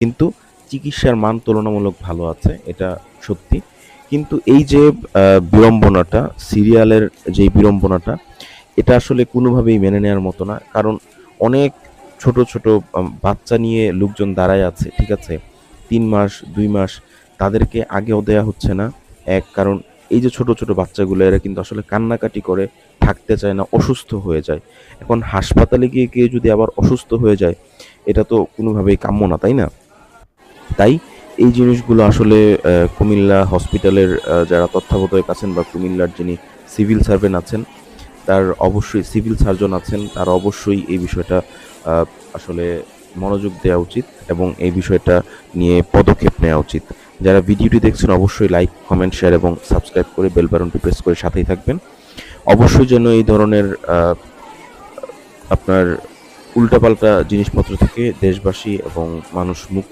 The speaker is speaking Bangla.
কিন্তু চিকিৎসার মান তুলনামূলক ভালো আছে, এটা সত্যি। কিন্তু এই যে বিড়ম্বনাটা, সিরিয়ালের যেই বিড়ম্বনাটা, এটা আসলে কোনোভাবেই মেনে নেওয়ার মতো না। কারণ অনেক ছোট, ছোট বাচ্চা নিয়ে লোকজন দাঁড়ায় আছে, ঠিক আছে? ৩ মাস, ২ মাস তাদেরকে আগেও দেয়া হচ্ছে না। কারণ এই যে ছোট, ছোট বাচ্চাগুলো এরা কিন্তু আসলে কান্নাকাটি করে, থাকতে চায় না, অসুস্থ হয়ে যায়। এখন হাসপাতালে গিয়ে কেউ যদি আবার অসুস্থ হয়ে যায়, এটা তো কোনোভাবেই কাম্য না, তাই না? তাই এই জিনিসগুলো আসলে কুমিল্লা হসপিটালের যারা তত্ত্বাবধায়ক আছেন বা কুমিল্লার যিনি সিভিল সার্ভেন্ট আছেন, তার অবশ্যই সিভিল সার্জন আছেন, তার অবশ্যই এই বিষয়টা আ আসলে মনোযোগ দেওয়া উচিত এবং এই বিষয়টা নিয়ে পদক্ষেপ নেওয়া উচিত। যারা ভিডিওটি দেখছেন অবশ্যই লাইক, কমেন্ট, শেয়ার এবং সাবস্ক্রাইব করে বেল বাটনটি প্রেস করে সাথেই থাকবেন। অবশ্যই যেন এই ধরনের আপনার উল্টাপাল্টা জিনিসপত্র থেকে দেশবাসী এবং মানুষ মুক্ত